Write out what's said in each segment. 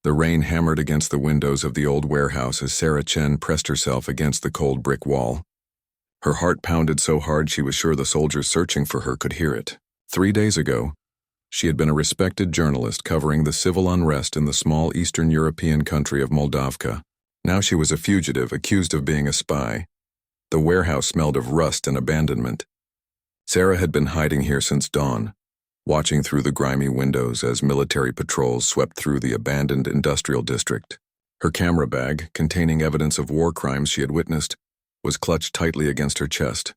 The rain hammered against the windows of the old warehouse as Sarah Chen pressed herself against the cold brick wall. Her heart pounded so hard she was sure the soldiers searching for her could hear it. 3 days ago, she had been a respected journalist covering the civil unrest in the small Eastern European country of Moldavka. Now she was a fugitive accused of being a spy. The warehouse smelled of rust and abandonment. Sarah had been hiding here since dawn, watching through the grimy windows as military patrols swept through the abandoned industrial district. Her camera bag, containing evidence of war crimes she had witnessed, was clutched tightly against her chest.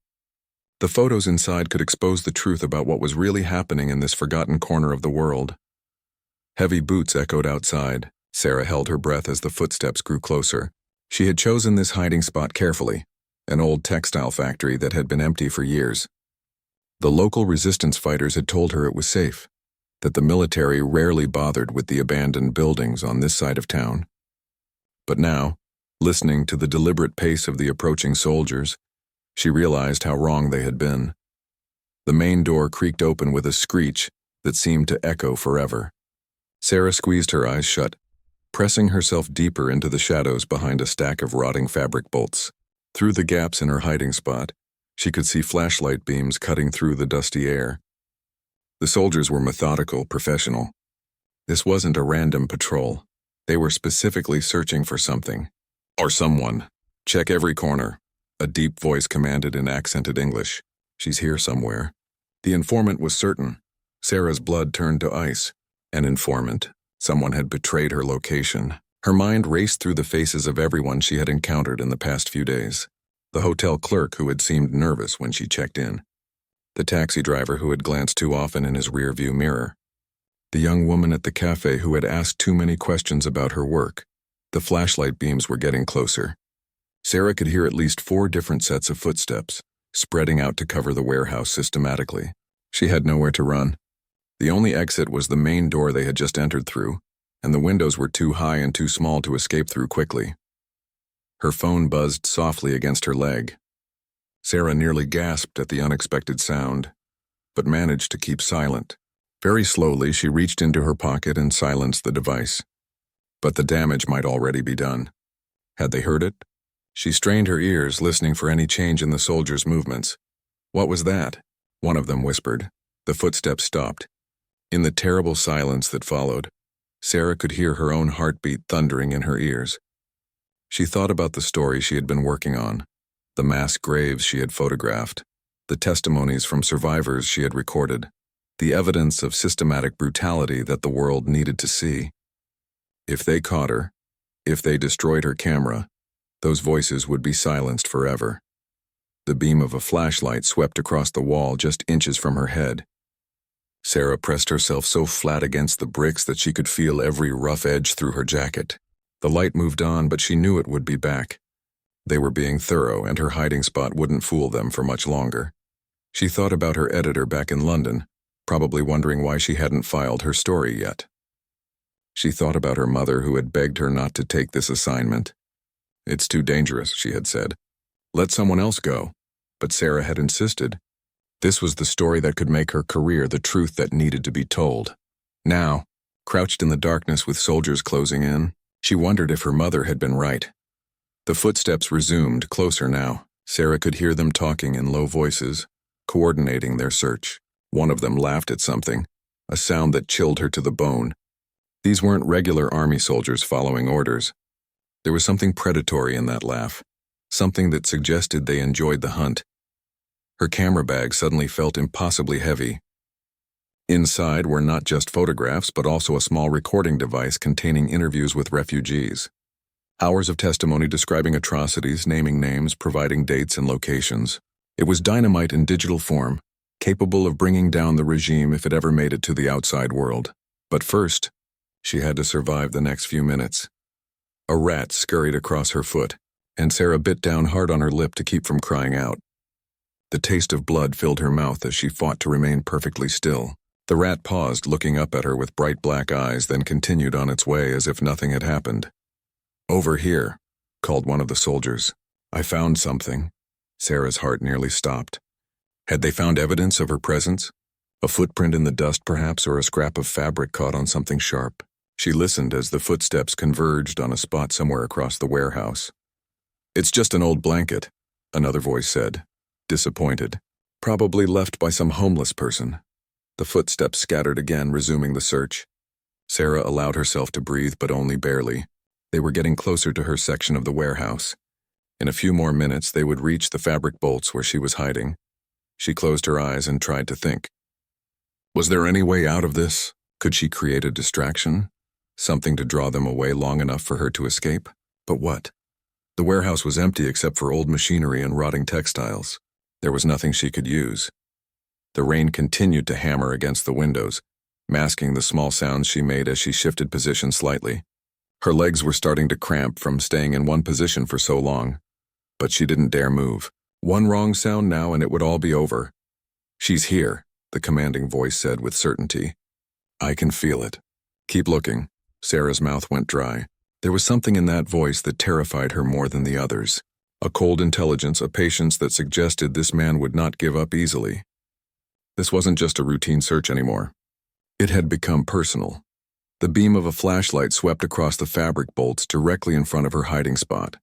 The photos inside could expose the truth about what was really happening in this forgotten corner of the world. Heavy boots echoed outside. Sarah held her breath as the footsteps grew closer. She had chosen this hiding spot carefully, an old textile factory that had been empty for years. The local resistance fighters had told her it was safe, that the military rarely bothered with the abandoned buildings on this side of town. But now, listening to the deliberate pace of the approaching soldiers, she realized how wrong they had been. The main door creaked open with a screech that seemed to echo forever. Sarah squeezed her eyes shut, pressing herself deeper into the shadows behind a stack of rotting fabric bolts. Through the gaps in her hiding spot, she could see flashlight beams cutting through the dusty air. The soldiers were methodical, professional. This wasn't a random patrol. They were specifically searching for something. Or someone. Check every corner, a deep voice commanded in accented English. She's here somewhere. The informant was certain. Sarah's blood turned to ice. An informant. Someone had betrayed her location. Her mind raced through the faces of everyone she had encountered in the past few days. The hotel clerk who had seemed nervous when she checked in. The taxi driver who had glanced too often in his rearview mirror. The young woman at the cafe who had asked too many questions about her work. The flashlight beams were getting closer. Sarah could hear at least 4 different sets of footsteps, spreading out to cover the warehouse systematically. She had nowhere to run. The only exit was the main door they had just entered through, and the windows were too high and too small to escape through quickly. Her phone buzzed softly against her leg. Sarah nearly gasped at the unexpected sound, but managed to keep silent. Very slowly, she reached into her pocket and silenced the device. But the damage might already be done. Had they heard it? She strained her ears, listening for any change in the soldiers' movements. What was that? One of them whispered. The footsteps stopped. In the terrible silence that followed, Sarah could hear her own heartbeat thundering in her ears. She thought about the story she had been working on, the mass graves she had photographed, the testimonies from survivors she had recorded, the evidence of systematic brutality that the world needed to see. If they caught her, if they destroyed her camera, those voices would be silenced forever. The beam of a flashlight swept across the wall just inches from her head. Sarah pressed herself so flat against the bricks that she could feel every rough edge through her jacket. The light moved on, but she knew it would be back. They were being thorough, and her hiding spot wouldn't fool them for much longer. She thought about her editor back in London, probably wondering why she hadn't filed her story yet. She thought about her mother who had begged her not to take this assignment. It's too dangerous, she had said. Let someone else go. But Sarah had insisted. This was the story that could make her career, the truth that needed to be told. Now, crouched in the darkness with soldiers closing in, she wondered if her mother had been right. The footsteps resumed, closer now. Sarah could hear them talking in low voices, coordinating their search. One of them laughed at something, a sound that chilled her to the bone. These weren't regular army soldiers following orders. There was something predatory in that laugh, something that suggested they enjoyed the hunt. Her camera bag suddenly felt impossibly heavy. Inside were not just photographs, but also a small recording device containing interviews with refugees. Hours of testimony describing atrocities, naming names, providing dates and locations. It was dynamite in digital form, capable of bringing down the regime if it ever made it to the outside world. But first, she had to survive the next few minutes. A rat scurried across her foot, and Sarah bit down hard on her lip to keep from crying out. The taste of blood filled her mouth as she fought to remain perfectly still. The rat paused, looking up at her with bright black eyes, then continued on its way as if nothing had happened. "Over here," called one of the soldiers. "I found something." Sarah's heart nearly stopped. Had they found evidence of her presence? A footprint in the dust, perhaps, or a scrap of fabric caught on something sharp? She listened as the footsteps converged on a spot somewhere across the warehouse. "It's just an old blanket," another voice said, disappointed. "Probably left by some homeless person." The footsteps scattered again, resuming the search. Sarah allowed herself to breathe, but only barely. They were getting closer to her section of the warehouse. In a few more minutes, they would reach the fabric bolts where she was hiding. She closed her eyes and tried to think. Was there any way out of this? Could she create a distraction? Something to draw them away long enough for her to escape? But what? The warehouse was empty except for old machinery and rotting textiles. There was nothing she could use. The rain continued to hammer against the windows, masking the small sounds she made as she shifted position slightly. Her legs were starting to cramp from staying in one position for so long. But she didn't dare move. One wrong sound now and it would all be over. "She's here," the commanding voice said with certainty. "I can feel it. Keep looking." Sarah's mouth went dry. There was something in that voice that terrified her more than the others. A cold intelligence, a patience that suggested this man would not give up easily. This wasn't just a routine search anymore. It had become personal. The beam of a flashlight swept across the fabric bolts directly in front of her hiding spot.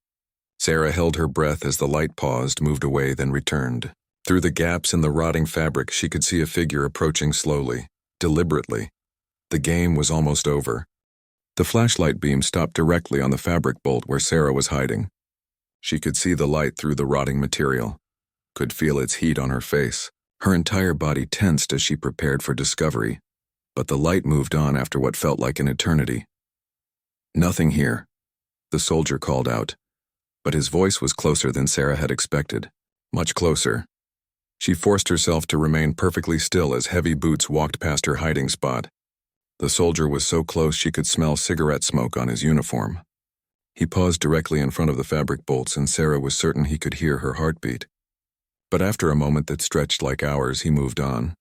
Sarah held her breath as the light paused, moved away, then returned. Through the gaps in the rotting fabric, she could see a figure approaching slowly, deliberately. The game was almost over. The flashlight beam stopped directly on the fabric bolt where Sarah was hiding. She could see the light through the rotting material, could feel its heat on her face. Her entire body tensed as she prepared for discovery, but the light moved on after what felt like an eternity. "Nothing here," the soldier called out, but his voice was closer than Sarah had expected, much closer. She forced herself to remain perfectly still as heavy boots walked past her hiding spot. The soldier was so close she could smell cigarette smoke on his uniform. He paused directly in front of the fabric bolts and Sarah was certain he could hear her heartbeat. But after a moment that stretched like hours, he moved on.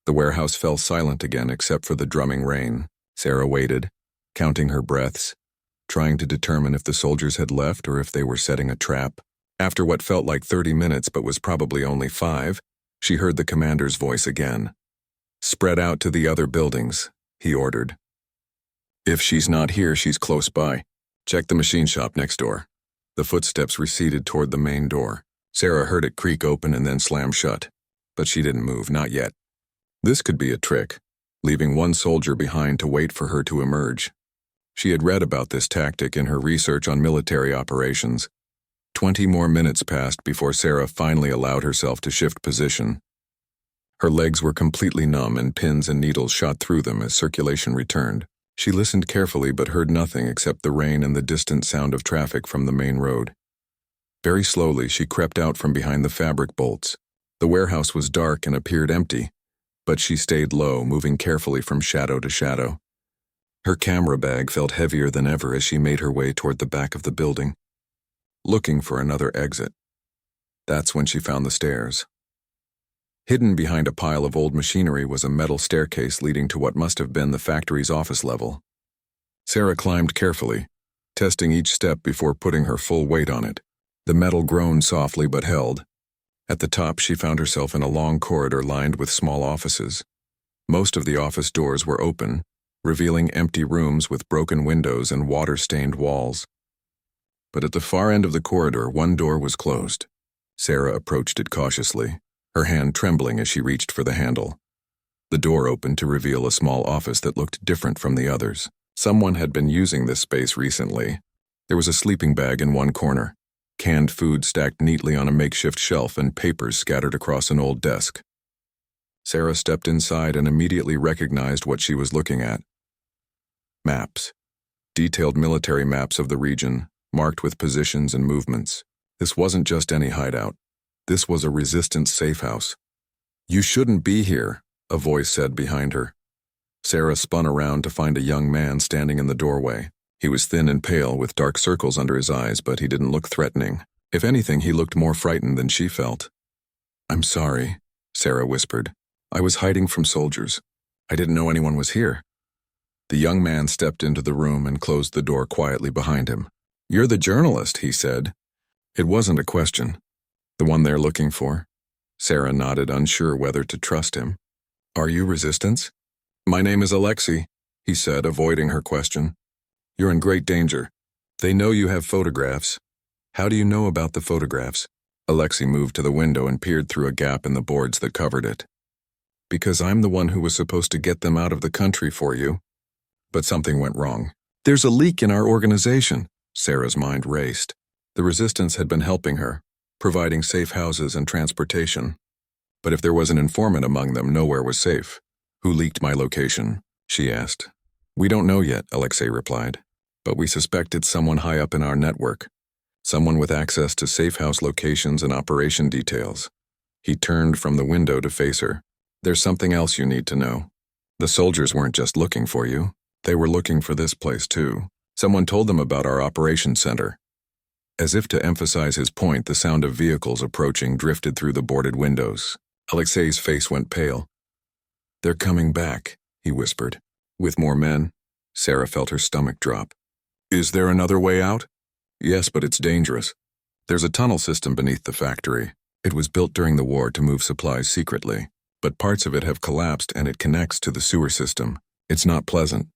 The warehouse fell silent again except for the drumming rain. Sarah waited, counting her breaths, trying to determine if the soldiers had left or if they were setting a trap. After what felt like 30 minutes but was probably only 5, she heard the commander's voice again. "Spread out to the other buildings," he ordered. "If she's not here, she's close by. Check the machine shop next door." The footsteps receded toward the main door. Sarah heard it creak open and then slam shut, but she didn't move, not yet. This could be a trick, leaving one soldier behind to wait for her to emerge. She had read about this tactic in her research on military operations. 20 more minutes passed before Sarah finally allowed herself to shift position. Her legs were completely numb and pins and needles shot through them as circulation returned. She listened carefully but heard nothing except the rain and the distant sound of traffic from the main road. Very slowly, she crept out from behind the fabric bolts. The warehouse was dark and appeared empty, but she stayed low, moving carefully from shadow to shadow. Her camera bag felt heavier than ever as she made her way toward the back of the building, looking for another exit. That's when she found the stairs. Hidden behind a pile of old machinery was a metal staircase leading to what must have been the factory's office level. Sarah climbed carefully, testing each step before putting her full weight on it. The metal groaned softly but held. At the top, she found herself in a long corridor lined with small offices. Most of the office doors were open, revealing empty rooms with broken windows and water-stained walls. But at the far end of the corridor, one door was closed. Sarah approached it cautiously, her hand trembling as she reached for the handle. The door opened to reveal a small office that looked different from the others. Someone had been using this space recently. There was a sleeping bag in one corner, canned food stacked neatly on a makeshift shelf, and papers scattered across an old desk. Sarah stepped inside and immediately recognized what she was looking at. Maps. Detailed military maps of the region, marked with positions and movements. This wasn't just any hideout. This was a resistance safe house. "You shouldn't be here," a voice said behind her. Sarah spun around to find a young man standing in the doorway. He was thin and pale, with dark circles under his eyes, but he didn't look threatening. If anything, he looked more frightened than she felt. "I'm sorry," Sarah whispered. "I was hiding from soldiers. I didn't know anyone was here." The young man stepped into the room and closed the door quietly behind him. "You're the journalist," he said. It wasn't a question. "The one they're looking for?" Sarah nodded, unsure whether to trust him. "Are you resistance?" "My name is Alexei," he said, avoiding her question. You're in great danger. They know you have photographs. How do you know about the photographs? Alexei moved to the window and peered through a gap in the boards that covered it. Because I'm the one who was supposed to get them out of the country for you. But something went wrong. There's a leak in our organization. Sarah's mind raced. The resistance had been helping her, providing safe houses and transportation. But if there was an informant among them, nowhere was safe. Who leaked my location? She asked. We don't know yet, Alexei replied. But we suspect it's someone high up in our network. Someone with access to safe house locations and operation details. He turned from the window to face her. There's something else you need to know. The soldiers weren't just looking for you. They were looking for this place too. Someone told them about our operations center. As if to emphasize his point, the sound of vehicles approaching drifted through the boarded windows. Alexei's face went pale. They're coming back, he whispered. With more men? Sarah felt her stomach drop. Is there another way out? Yes, but it's dangerous. There's a tunnel system beneath the factory. It was built during the war to move supplies secretly, but parts of it have collapsed and it connects to the sewer system. It's not pleasant.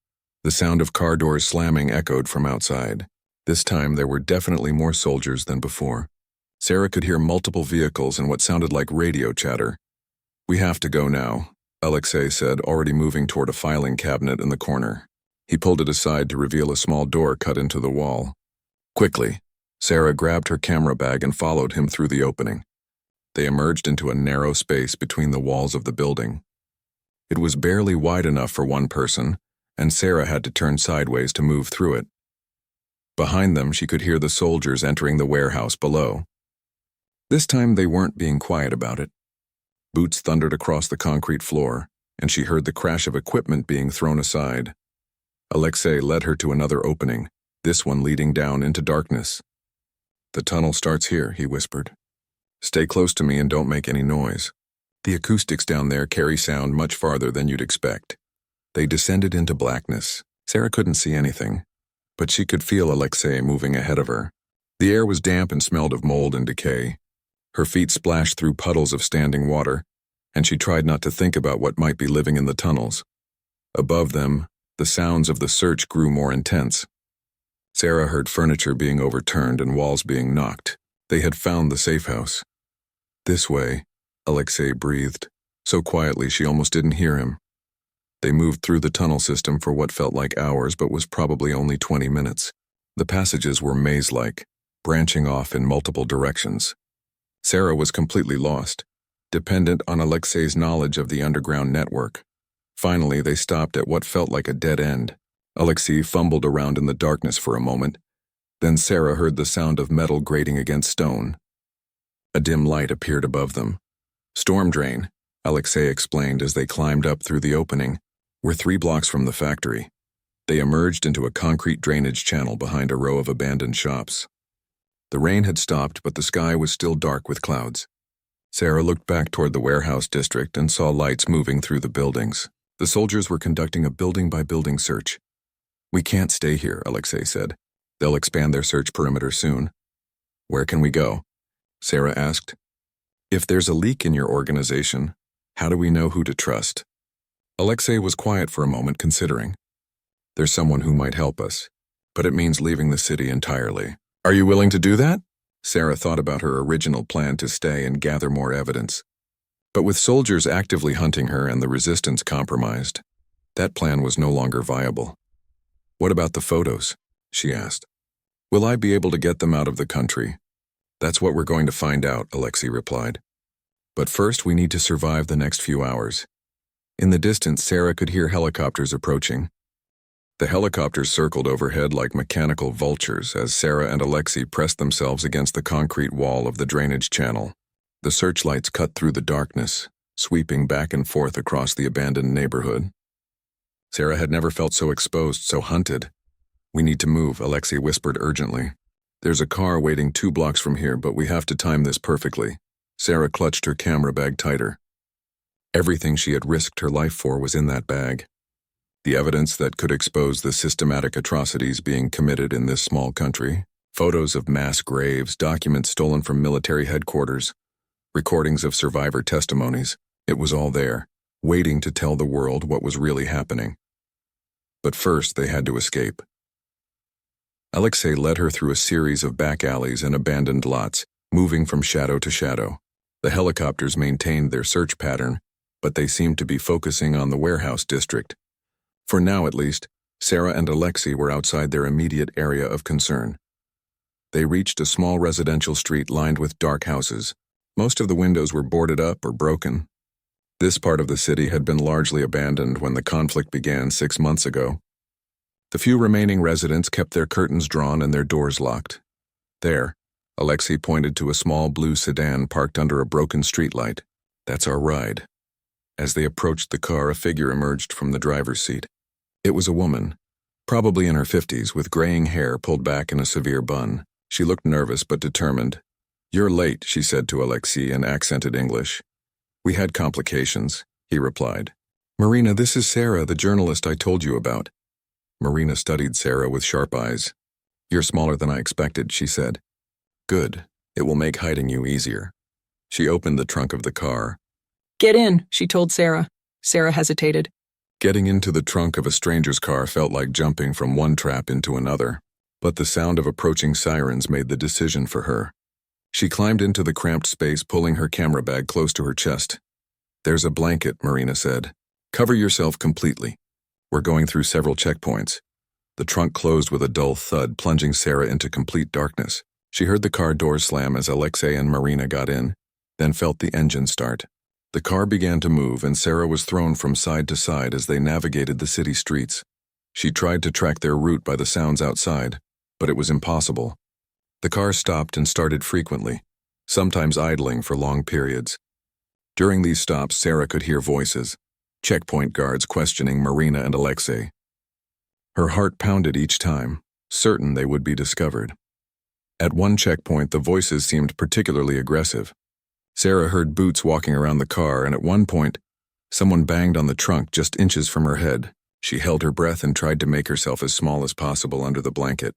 The sound of car doors slamming echoed from outside. This time there were definitely more soldiers than before. Sarah could hear multiple vehicles and what sounded like radio chatter. We have to go now, Alexei said, already moving toward a filing cabinet in the corner. He pulled it aside to reveal a small door cut into the wall. Quickly, Sarah grabbed her camera bag and followed him through the opening. They emerged into a narrow space between the walls of the building. It was barely wide enough for one person, and Sarah had to turn sideways to move through it. Behind them, she could hear the soldiers entering the warehouse below. This time they weren't being quiet about it. Boots thundered across the concrete floor, and she heard the crash of equipment being thrown aside. Alexei led her to another opening, this one leading down into darkness. The tunnel starts here, he whispered. Stay close to me and don't make any noise. The acoustics down there carry sound much farther than you'd expect. They descended into blackness. Sarah couldn't see anything, but she could feel Alexei moving ahead of her. The air was damp and smelled of mold and decay. Her feet splashed through puddles of standing water, and she tried not to think about what might be living in the tunnels. Above them, the sounds of the search grew more intense. Sarah heard furniture being overturned and walls being knocked. They had found the safe house. This way, Alexei breathed, so quietly she almost didn't hear him. They moved through the tunnel system for what felt like hours but was probably only 20 minutes. The passages were maze-like, branching off in multiple directions. Sarah was completely lost, dependent on Alexei's knowledge of the underground network. Finally, they stopped at what felt like a dead end. Alexei fumbled around in the darkness for a moment. Then Sarah heard the sound of metal grating against stone. A dim light appeared above them. Storm drain, Alexei explained as they climbed up through the opening. We're 3 blocks from the factory. They emerged into a concrete drainage channel behind a row of abandoned shops. The rain had stopped, but the sky was still dark with clouds. Sarah looked back toward the warehouse district and saw lights moving through the buildings. The soldiers were conducting a building-by-building search. We can't stay here, Alexei said. They'll expand their search perimeter soon. Where can we go? Sarah asked. If there's a leak in your organization, how do we know who to trust? Alexei was quiet for a moment, considering. There's someone who might help us, but it means leaving the city entirely. Are you willing to do that? Sarah thought about her original plan to stay and gather more evidence. But with soldiers actively hunting her and the resistance compromised, that plan was no longer viable. What about the photos? She asked. Will I be able to get them out of the country? That's what we're going to find out, Alexei replied. But first we need to survive the next few hours. In the distance, Sarah could hear helicopters approaching. The helicopters circled overhead like mechanical vultures as Sarah and Alexei pressed themselves against the concrete wall of the drainage channel. The searchlights cut through the darkness, sweeping back and forth across the abandoned neighborhood. Sarah had never felt so exposed, so hunted. We need to move, Alexei whispered urgently. There's a car waiting 2 blocks from here, but we have to time this perfectly. Sarah clutched her camera bag tighter. Everything she had risked her life for was in that bag. The evidence that could expose the systematic atrocities being committed in this small country, photos of mass graves, documents stolen from military headquarters, recordings of survivor testimonies. It was all there, waiting to tell the world what was really happening. But first they had to escape. Alexei led her through a series of back alleys and abandoned lots, moving from shadow to shadow. The helicopters maintained their search pattern, but they seemed to be focusing on the warehouse district. For now at least, Sarah and Alexei were outside their immediate area of concern. They reached a small residential street lined with dark houses. Most of the windows were boarded up or broken. This part of the city had been largely abandoned when the conflict began 6 months ago. The few remaining residents kept their curtains drawn and their doors locked. There, Alexei pointed to a small blue sedan parked under a broken streetlight. "That's our ride." As they approached the car, a figure emerged from the driver's seat. It was a woman, probably in her 50s, with graying hair pulled back in a severe bun. She looked nervous but determined. "You're late," she said to Alexei in accented English. "We had complications," he replied. "Marina, this is Sarah, the journalist I told you about." Marina studied Sarah with sharp eyes. "You're smaller than I expected," she said. "Good. It will make hiding you easier." She opened the trunk of the car. "Get in," she told Sarah. Sarah hesitated. Getting into the trunk of a stranger's car felt like jumping from one trap into another, but the sound of approaching sirens made the decision for her. She climbed into the cramped space, pulling her camera bag close to her chest. "There's a blanket," Marina said. "Cover yourself completely. We're going through several checkpoints." The trunk closed with a dull thud, plunging Sarah into complete darkness. She heard the car doors slam as Alexei and Marina got in, then felt the engine start. The car began to move, and Sarah was thrown from side to side as they navigated the city streets. She tried to track their route by the sounds outside, but it was impossible. The car stopped and started frequently, sometimes idling for long periods. During these stops, Sarah could hear voices, checkpoint guards questioning Marina and Alexei. Her heart pounded each time, certain they would be discovered. At one checkpoint, the voices seemed particularly aggressive. Sarah heard boots walking around the car, and at one point, someone banged on the trunk just inches from her head. She held her breath and tried to make herself as small as possible under the blanket.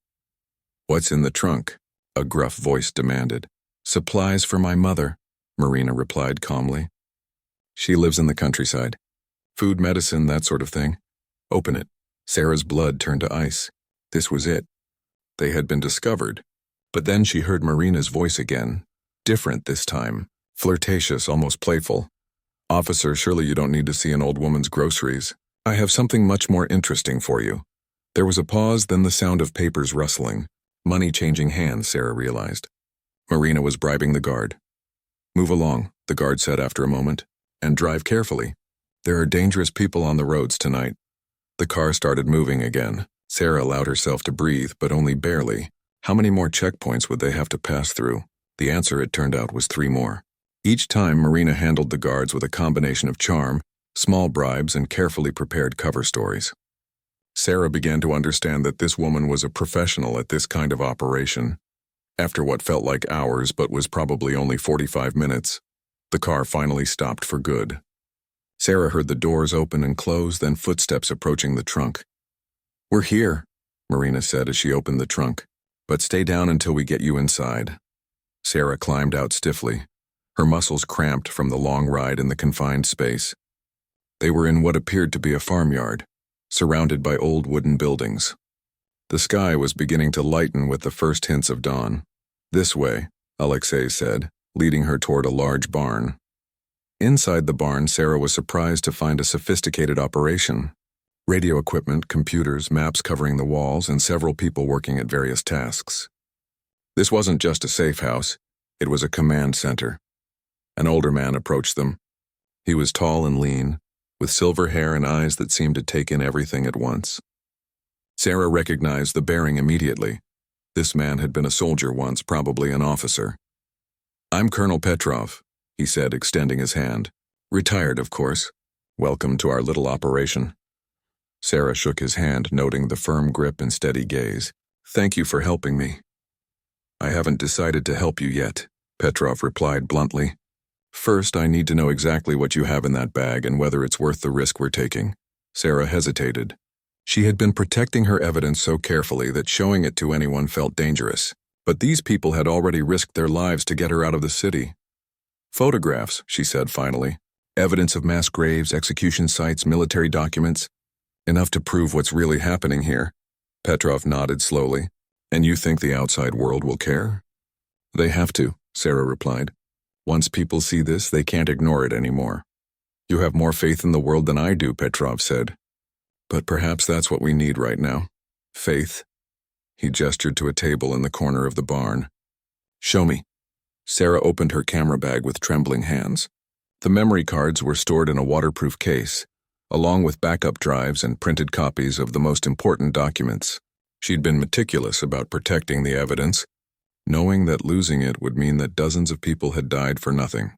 "What's in the trunk?" a gruff voice demanded. "Supplies for my mother," Marina replied calmly. "She lives in the countryside. Food, medicine, that sort of thing. Open it." Sarah's blood turned to ice. This was it. They had been discovered. But then she heard Marina's voice again. Different this time. Flirtatious, almost playful. "Officer, surely you don't need to see an old woman's groceries. I have something much more interesting for you." There was a pause, then the sound of papers rustling. Money changing hands, Sarah realized. Marina was bribing the guard. "Move along," the guard said after a moment, "and drive carefully. There are dangerous people on the roads tonight." The car started moving again. Sarah allowed herself to breathe, but only barely. How many more checkpoints would they have to pass through? The answer, it turned out, was 3 more. Each time, Marina handled the guards with a combination of charm, small bribes, and carefully prepared cover stories. Sarah began to understand that this woman was a professional at this kind of operation. After what felt like hours but was probably only 45 minutes, the car finally stopped for good. Sarah heard the doors open and close, then footsteps approaching the trunk. "We're here," Marina said as she opened the trunk. "But stay down until we get you inside." Sarah climbed out stiffly, her muscles cramped from the long ride in the confined space. They were in what appeared to be a farmyard, surrounded by old wooden buildings. The sky was beginning to lighten with the first hints of dawn. "This way," Alexei said, leading her toward a large barn. Inside the barn, Sarah was surprised to find a sophisticated operation. Radio equipment, computers, maps covering the walls, and several people working at various tasks. This wasn't just a safe house, it was a command center. An older man approached them. He was tall and lean, with silver hair and eyes that seemed to take in everything at once. Sarah recognized the bearing immediately. This man had been a soldier once, probably an officer. "I'm Colonel Petrov," he said, extending his hand. "Retired, of course. Welcome to our little operation." Sarah shook his hand, noting the firm grip and steady gaze. "Thank you for helping me." "I haven't decided to help you yet," Petrov replied bluntly. "First, I need to know exactly what you have in that bag and whether it's worth the risk we're taking." Sarah hesitated. She had been protecting her evidence so carefully that showing it to anyone felt dangerous. But these people had already risked their lives to get her out of the city. "Photographs," she said finally. "Evidence of mass graves, execution sites, military documents. Enough to prove what's really happening here. Petrov nodded slowly. And you think the outside world will care? They have to, Sarah replied. Once people see this, they can't ignore it anymore. You have more faith in the world than I do, Petrov said. But perhaps that's what we need right now. Faith. He gestured to a table in the corner of the barn. Show me. Sarah opened her camera bag with trembling hands. The memory cards were stored in a waterproof case, along with backup drives and printed copies of the most important documents. She'd been meticulous about protecting the evidence, knowing that losing it would mean that dozens of people had died for nothing.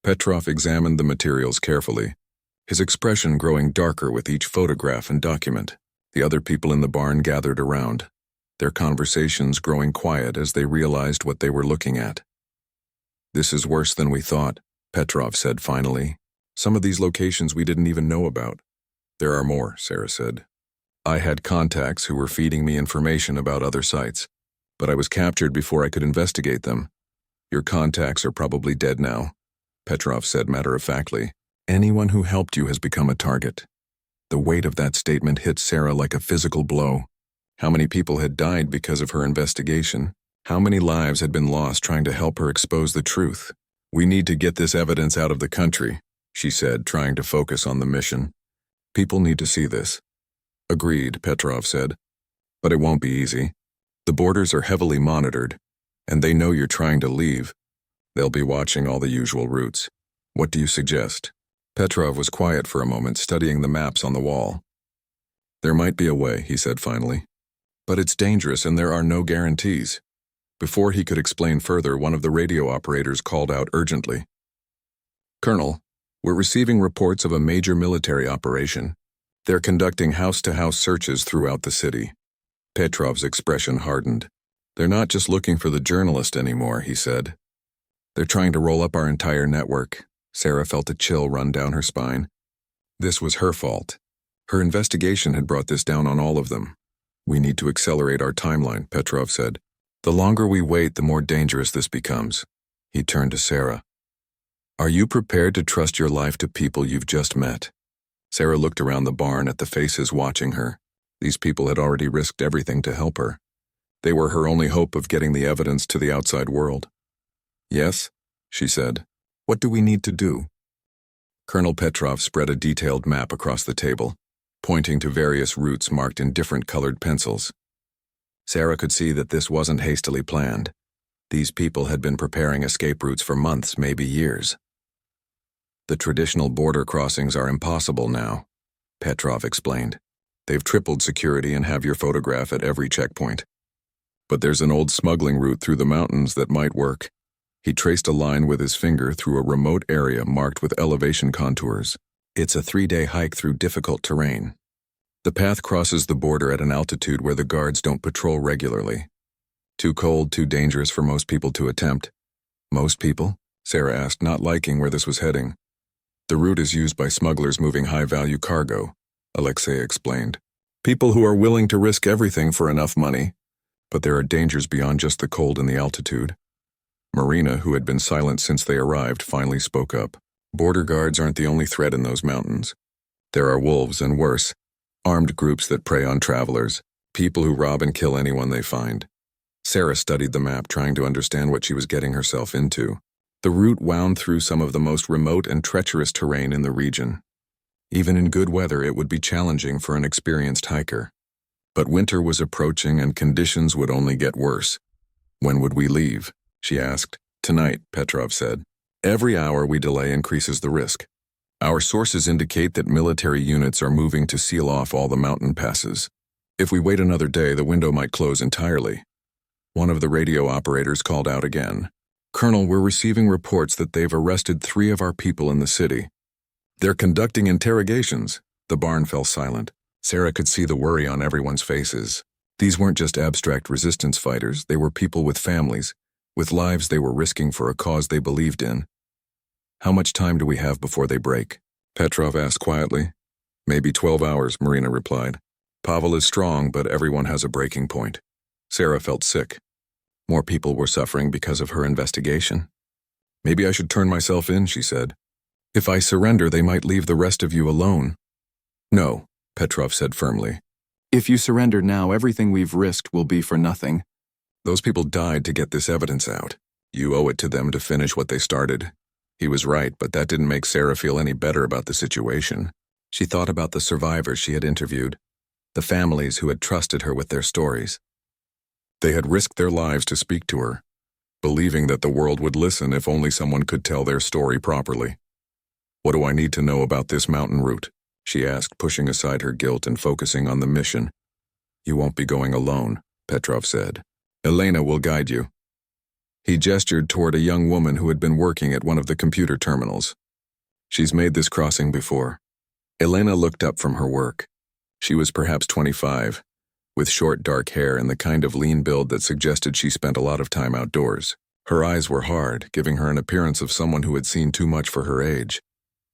Petrov examined the materials carefully, his expression growing darker with each photograph and document. The other people in the barn gathered around, their conversations growing quiet as they realized what they were looking at. This is worse than we thought, Petrov said finally. Some of these locations we didn't even know about. There are more, Sarah said. I had contacts who were feeding me information about other sites, but I was captured before I could investigate them. Your contacts are probably dead now, Petrov said matter-of-factly. Anyone who helped you has become a target. The weight of that statement hit Sarah like a physical blow. How many people had died because of her investigation? How many lives had been lost trying to help her expose the truth? We need to get this evidence out of the country, she said, trying to focus on the mission. People need to see this. Agreed, Petrov said. But it won't be easy. The borders are heavily monitored, and they know you're trying to leave. They'll be watching all the usual routes. What do you suggest? Petrov was quiet for a moment, studying the maps on the wall. There might be a way, he said finally. But it's dangerous and there are no guarantees. Before he could explain further, one of the radio operators called out urgently. Colonel, we're receiving reports of a major military operation. They're conducting house-to-house searches throughout the city. Petrov's expression hardened. They're not just looking for the journalist anymore, he said. They're trying to roll up our entire network. Sarah felt a chill run down her spine. This was her fault. Her investigation had brought this down on all of them. We need to accelerate our timeline, Petrov said. The longer we wait, the more dangerous this becomes. He turned to Sarah. Are you prepared to trust your life to people you've just met? Sarah looked around the barn at the faces watching her. These people had already risked everything to help her. They were her only hope of getting the evidence to the outside world. Yes, she said. What do we need to do? Colonel Petrov spread a detailed map across the table, pointing to various routes marked in different colored pencils. Sarah could see that this wasn't hastily planned. These people had been preparing escape routes for months, maybe years. The traditional border crossings are impossible now, Petrov explained. They've tripled security and have your photograph at every checkpoint. But there's an old smuggling route through the mountains that might work. He traced a line with his finger through a remote area marked with elevation contours. It's a 3-day hike through difficult terrain. The path crosses the border at an altitude where the guards don't patrol regularly. Too cold, too dangerous for most people to attempt. Most people? Sarah asked, not liking where this was heading. The route is used by smugglers moving high-value cargo, Alexei explained. People who are willing to risk everything for enough money. But there are dangers beyond just the cold and the altitude. Marina, who had been silent since they arrived, finally spoke up. Border guards aren't the only threat in those mountains. There are wolves and worse, armed groups that prey on travelers, people who rob and kill anyone they find. Sarah studied the map, trying to understand what she was getting herself into. The route wound through some of the most remote and treacherous terrain in the region. Even in good weather, it would be challenging for an experienced hiker. But winter was approaching and conditions would only get worse. When would we leave? She asked. Tonight, Petrov said. Every hour we delay increases the risk. Our sources indicate that military units are moving to seal off all the mountain passes. If we wait another day, the window might close entirely. One of the radio operators called out again. Colonel, we're receiving reports that they've arrested 3 of our people in the city. They're conducting interrogations. The barn fell silent. Sarah could see the worry on everyone's faces. These weren't just abstract resistance fighters, they were people with families, with lives they were risking for a cause they believed in. How much time do we have before they break? Petrov asked quietly. Maybe 12 hours, Marina replied. Pavel is strong, but everyone has a breaking point. Sarah felt sick. More people were suffering because of her investigation. Maybe I should turn myself in, she said. If I surrender, they might leave the rest of you alone. No, Petrov said firmly. If you surrender now, everything we've risked will be for nothing. Those people died to get this evidence out. You owe it to them to finish what they started. He was right, but that didn't make Sarah feel any better about the situation. She thought about the survivors she had interviewed, the families who had trusted her with their stories. They had risked their lives to speak to her, believing that the world would listen if only someone could tell their story properly. What do I need to know about this mountain route? She asked, pushing aside her guilt and focusing on the mission. You won't be going alone, Petrov said. Elena will guide you. He gestured toward a young woman who had been working at one of the computer terminals. She's made this crossing before. Elena looked up from her work. She was perhaps 25, with short dark hair and the kind of lean build that suggested she spent a lot of time outdoors. Her eyes were hard, giving her an appearance of someone who had seen too much for her age.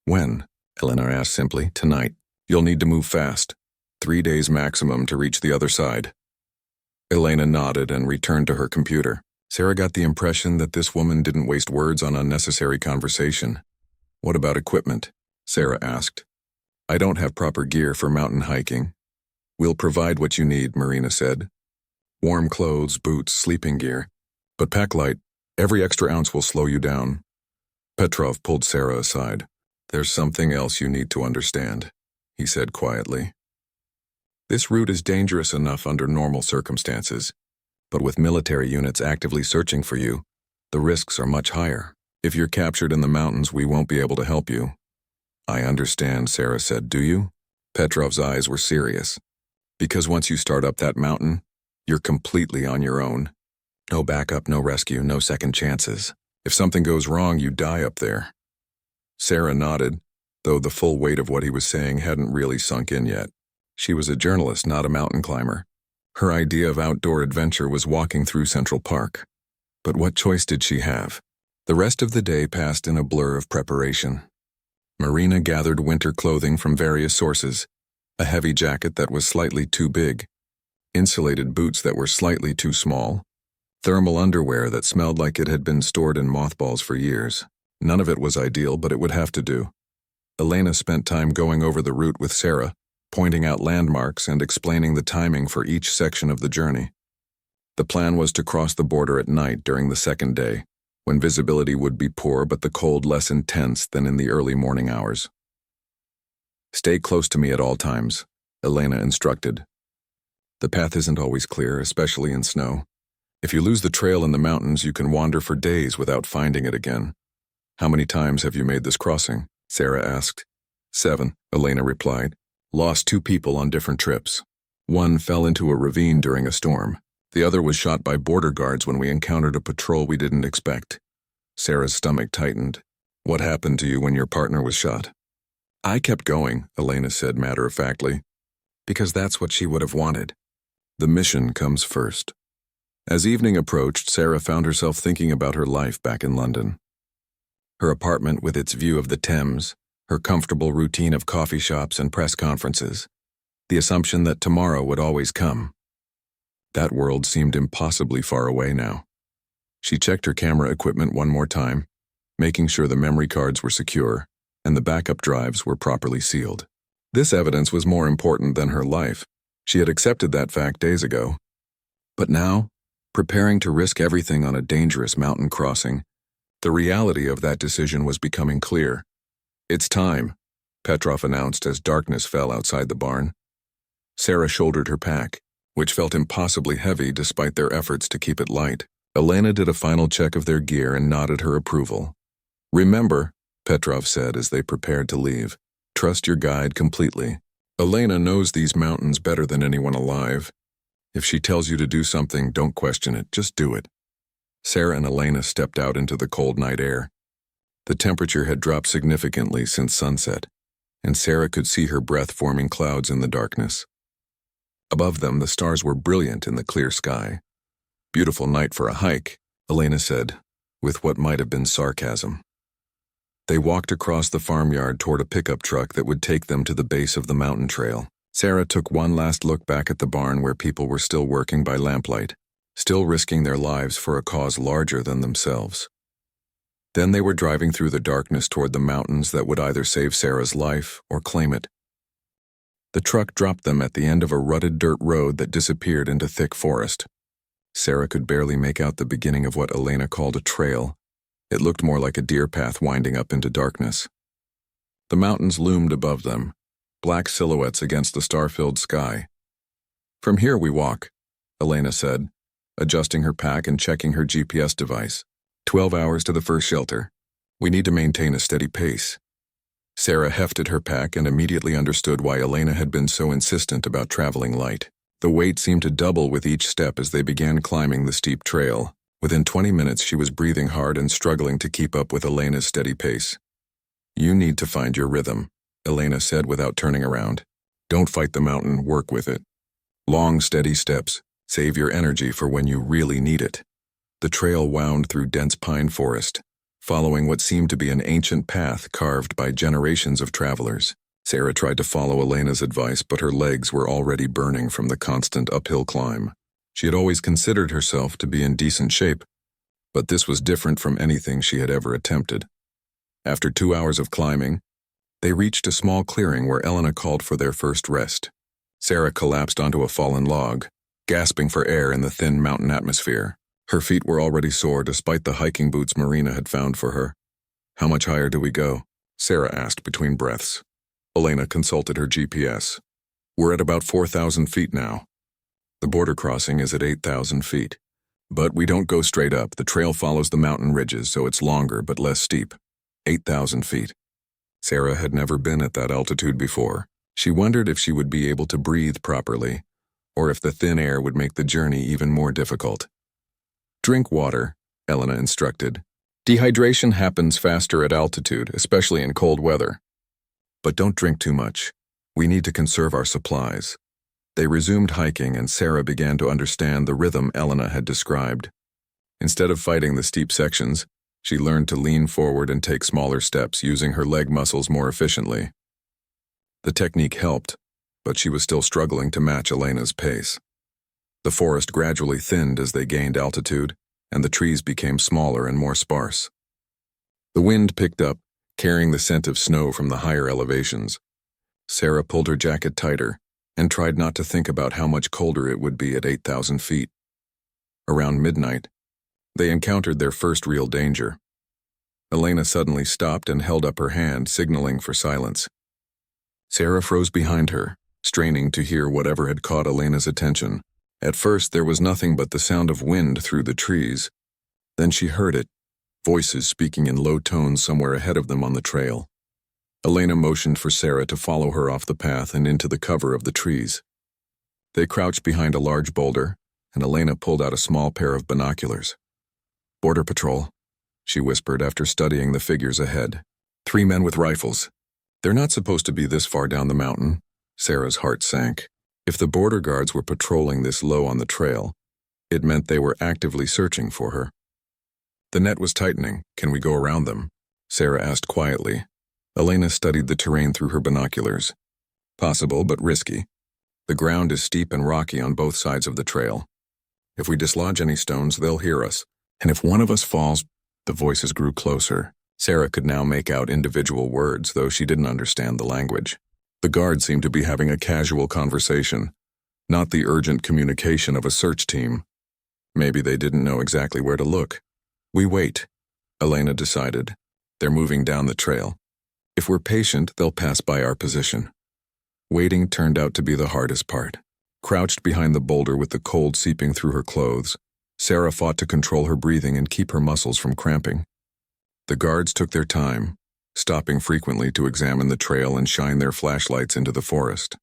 When? Elena asked simply. Tonight. You'll need to move fast. 3 days maximum to reach the other side. Elena nodded and returned to her computer. Sarah got the impression that this woman didn't waste words on unnecessary conversation. What about equipment? Sarah asked. I don't have proper gear for mountain hiking. We'll provide what you need, Marina said. Warm clothes, boots, sleeping gear. But pack light. Every extra ounce will slow you down. Petrov pulled Sarah aside. There's something else you need to understand, he said quietly. This route is dangerous enough under normal circumstances, but with military units actively searching for you, the risks are much higher. If you're captured in the mountains, we won't be able to help you. I understand, Sarah said. Do you? Petrov's eyes were serious. Because once you start up that mountain, you're completely on your own. No backup, no rescue, no second chances. If something goes wrong, you die up there. Sarah nodded, though the full weight of what he was saying hadn't really sunk in yet. She was a journalist, not a mountain climber. Her idea of outdoor adventure was walking through Central Park. But what choice did she have? The rest of the day passed in a blur of preparation. Marina gathered winter clothing from various sources, a heavy jacket that was slightly too big, insulated boots that were slightly too small, thermal underwear that smelled like it had been stored in mothballs for years. None of it was ideal, but it would have to do. Elena spent time going over the route with Sarah, pointing out landmarks and explaining the timing for each section of the journey. The plan was to cross the border at night during the second day, when visibility would be poor but the cold less intense than in the early morning hours. Stay close to me at all times, Elena instructed. The path isn't always clear, especially in snow. If you lose the trail in the mountains, you can wander for days without finding it again. How many times have you made this crossing? Sarah asked. 7, Elena replied. Lost 2 people on different trips. One fell into a ravine during a storm. The other was shot by border guards when we encountered a patrol we didn't expect. Sarah's stomach tightened. What happened to you when your partner was shot? I kept going, Elena said matter-of-factly, because that's what she would have wanted. The mission comes first. As evening approached, Sarah found herself thinking about her life back in London. Her apartment with its view of the Thames, her comfortable routine of coffee shops and press conferences, the assumption that tomorrow would always come. That world seemed impossibly far away now. She checked her camera equipment one more time, making sure the memory cards were secure and the backup drives were properly sealed. This evidence was more important than her life. She had accepted that fact days ago. But now, preparing to risk everything on a dangerous mountain crossing, the reality of that decision was becoming clear. It's time, Petrov announced as darkness fell outside the barn. Sarah shouldered her pack, which felt impossibly heavy despite their efforts to keep it light. Elena did a final check of their gear and nodded her approval. Remember, Petrov said as they prepared to leave, trust your guide completely. Elena knows these mountains better than anyone alive. If she tells you to do something, don't question it, just do it. Sarah and Elena stepped out into the cold night air. The temperature had dropped significantly since sunset, and Sarah could see her breath forming clouds in the darkness. Above them, the stars were brilliant in the clear sky. Beautiful night for a hike, Elena said, with what might have been sarcasm. They walked across the farmyard toward a pickup truck that would take them to the base of the mountain trail. Sarah took one last look back at the barn where people were still working by lamplight, still risking their lives for a cause larger than themselves. Then they were driving through the darkness toward the mountains that would either save Sarah's life or claim it. The truck dropped them at the end of a rutted dirt road that disappeared into thick forest. Sarah could barely make out the beginning of what Elena called a trail. It looked more like a deer path winding up into darkness. The mountains loomed above them, black silhouettes against the star-filled sky. "From here we walk," Elena said, adjusting her pack and checking her GPS device. 12 hours to the first shelter. We need to maintain a steady pace." Sarah hefted her pack and immediately understood why Elena had been so insistent about traveling light. The weight seemed to double with each step as they began climbing the steep trail. Within 20 minutes, she was breathing hard and struggling to keep up with Elena's steady pace. "You need to find your rhythm," Elena said without turning around. "Don't fight the mountain, work with it. Long, steady steps. Save your energy for when you really need it." The trail wound through dense pine forest, following what seemed to be an ancient path carved by generations of travelers. Sarah tried to follow Elena's advice, but her legs were already burning from the constant uphill climb. She had always considered herself to be in decent shape, but this was different from anything she had ever attempted. After 2 hours of climbing, they reached a small clearing where Elena called for their first rest. Sarah collapsed onto a fallen log, gasping for air in the thin mountain atmosphere. Her feet were already sore despite the hiking boots Marina had found for her. "How much higher do we go?" Sarah asked between breaths. Elena consulted her GPS. "We're at about 4,000 feet now. The border crossing is at 8,000 feet. But we don't go straight up. The trail follows the mountain ridges, so it's longer but less steep. 8,000 feet. Sarah had never been at that altitude before. She wondered if she would be able to breathe properly, or if the thin air would make the journey even more difficult. "Drink water," Elena instructed. "Dehydration happens faster at altitude, especially in cold weather. But don't drink too much. We need to conserve our supplies." They resumed hiking, and Sarah began to understand the rhythm Elena had described. Instead of fighting the steep sections, she learned to lean forward and take smaller steps, using her leg muscles more efficiently. The technique helped, but she was still struggling to match Elena's pace. The forest gradually thinned as they gained altitude, and the trees became smaller and more sparse. The wind picked up, carrying the scent of snow from the higher elevations. Sarah pulled her jacket tighter and tried not to think about how much colder it would be at 8,000 feet. Around midnight, they encountered their first real danger. Elena suddenly stopped and held up her hand, signaling for silence. Sarah froze behind her, straining to hear whatever had caught Elena's attention. At first, there was nothing but the sound of wind through the trees. Then she heard it, voices speaking in low tones somewhere ahead of them on the trail. Elena motioned for Sarah to follow her off the path and into the cover of the trees. They crouched behind a large boulder, and Elena pulled out a small pair of binoculars. "Border Patrol," she whispered after studying the figures ahead. 3 men with rifles. They're not supposed to be this far down the mountain." Sarah's heart sank. If the border guards were patrolling this low on the trail, it meant they were actively searching for her. "The net was tightening. Can we go around them?" Sarah asked quietly. Elena studied the terrain through her binoculars. "Possible, but risky. The ground is steep and rocky on both sides of the trail. If we dislodge any stones, they'll hear us. And if one of us falls..." The voices grew closer. Sarah could now make out individual words, though she didn't understand the language. The guards seemed to be having a casual conversation, not the urgent communication of a search team. Maybe they didn't know exactly where to look. "We wait," Elena decided. "They're moving down the trail. If we're patient, they'll pass by our position." Waiting turned out to be the hardest part. Crouched behind the boulder with the cold seeping through her clothes, Sarah fought to control her breathing and keep her muscles from cramping. The guards took their time, stopping frequently to examine the trail and shine their flashlights into the forest.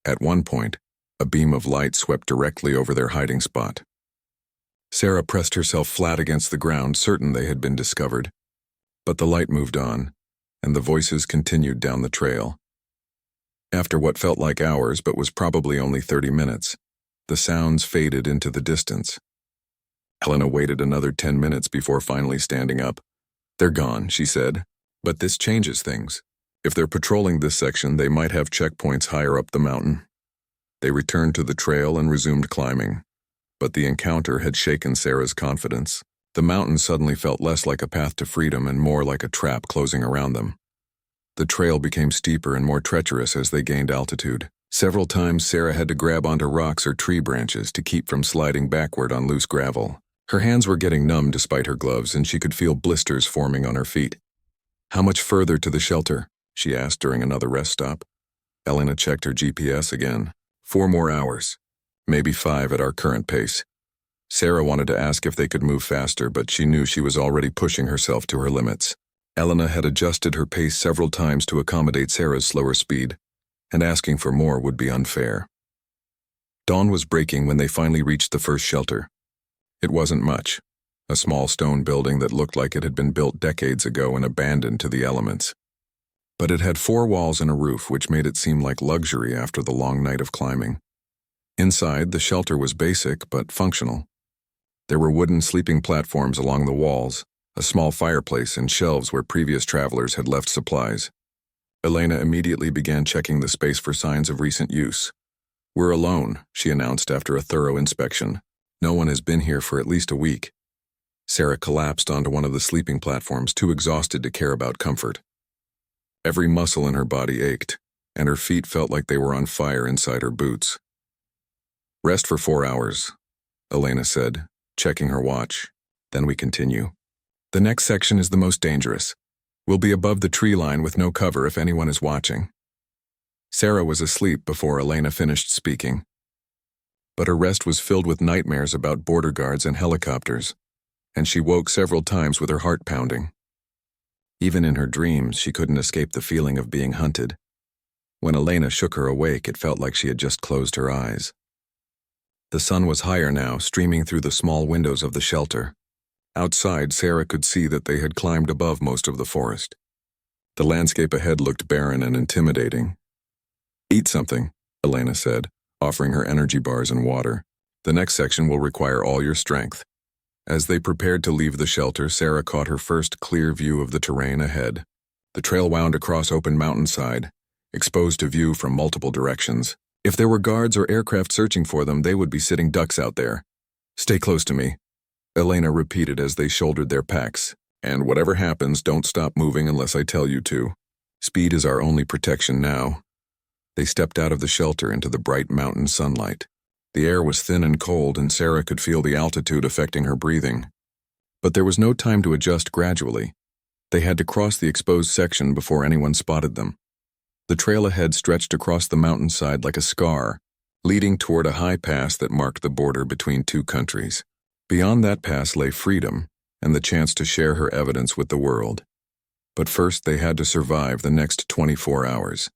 At one point, a beam of light swept directly over their hiding spot. Sarah pressed herself flat against the ground, certain they had been discovered. But the light moved on, and the voices continued down the trail. After what felt like hours but was probably only 30 minutes, the sounds faded into the distance. Elena waited another 10 minutes before finally standing up. "They're gone," she said. "But this changes things. If they're patrolling this section, they might have checkpoints higher up the mountain." They returned to the trail and resumed climbing. But the encounter had shaken Sarah's confidence. The mountain suddenly felt less like a path to freedom and more like a trap closing around them. The trail became steeper and more treacherous as they gained altitude. Several times Sarah had to grab onto rocks or tree branches to keep from sliding backward on loose gravel. Her hands were getting numb despite her gloves, and she could feel blisters forming on her feet. "How much further to the shelter?" she asked during another rest stop. Elena checked her GPS again. 4 more hours. Maybe 5 at our current pace. Sarah wanted to ask if they could move faster, but she knew she was already pushing herself to her limits. Elena had adjusted her pace several times to accommodate Sarah's slower speed, and asking for more would be unfair. Dawn was breaking when they finally reached the first shelter. It wasn't much, a small stone building that looked like it had been built decades ago and abandoned to the elements. But it had 4 walls and a roof, which made it seem like luxury after the long night of climbing. Inside, the shelter was basic but functional. There were wooden sleeping platforms along the walls, a small fireplace, and shelves where previous travelers had left supplies. Elena immediately began checking the space for signs of recent use. "We're alone," she announced after a thorough inspection. "No one has been here for at least a week." Sarah collapsed onto one of the sleeping platforms, too exhausted to care about comfort. Every muscle in her body ached, and her feet felt like they were on fire inside her boots. "Rest for 4 hours," Elena said, checking her watch. "Then we continue. The next section is the most dangerous. We'll be above the tree line with no cover if anyone is watching." Sarah was asleep before Elena finished speaking. But her rest was filled with nightmares about border guards and helicopters, and she woke several times with her heart pounding. Even in her dreams, she couldn't escape the feeling of being hunted. When Elena shook her awake, it felt like she had just closed her eyes. The sun was higher now, streaming through the small windows of the shelter. Outside, Sarah could see that they had climbed above most of the forest. The landscape ahead looked barren and intimidating. "Eat something," Elena said, offering her energy bars and water. "The next section will require all your strength." As they prepared to leave the shelter, Sarah caught her first clear view of the terrain ahead. The trail wound across open mountainside, exposed to view from multiple directions. If there were guards or aircraft searching for them, they would be sitting ducks out there. "Stay close to me," Elena repeated as they shouldered their packs. "And whatever happens, don't stop moving unless I tell you to. Speed is our only protection now." They stepped out of the shelter into the bright mountain sunlight. The air was thin and cold, and Sarah could feel the altitude affecting her breathing. But there was no time to adjust gradually. They had to cross the exposed section before anyone spotted them. The trail ahead stretched across the mountainside like a scar, leading toward a high pass that marked the border between 2 countries. Beyond that pass lay freedom and the chance to share her evidence with the world. But first they had to survive the next 24 hours.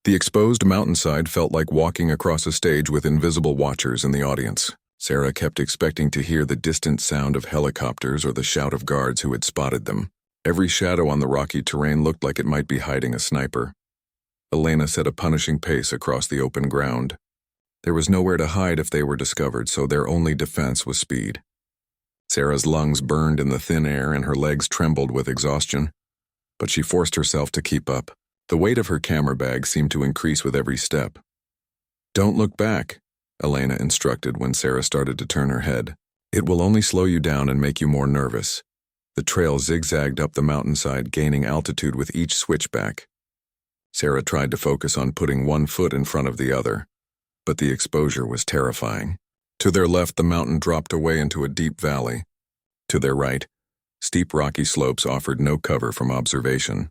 The exposed mountainside felt like walking across a stage with invisible watchers in the audience. Sarah kept expecting to hear the distant sound of helicopters or the shout of guards who had spotted them. Every shadow on the rocky terrain looked like it might be hiding a sniper. Elena set a punishing pace across the open ground. There was nowhere to hide if they were discovered, so their only defense was speed. Sarah's lungs burned in the thin air and her legs trembled with exhaustion, but she forced herself to keep up. The weight of her camera bag seemed to increase with every step. "Don't look back," Elena instructed when Sarah started to turn her head. "It will only slow you down and make you more nervous." The trail zigzagged up the mountainside, gaining altitude with each switchback. Sarah tried to focus on putting one foot in front of the other, but the exposure was terrifying. To their left, the mountain dropped away into a deep valley. To their right, steep rocky slopes offered no cover from observation.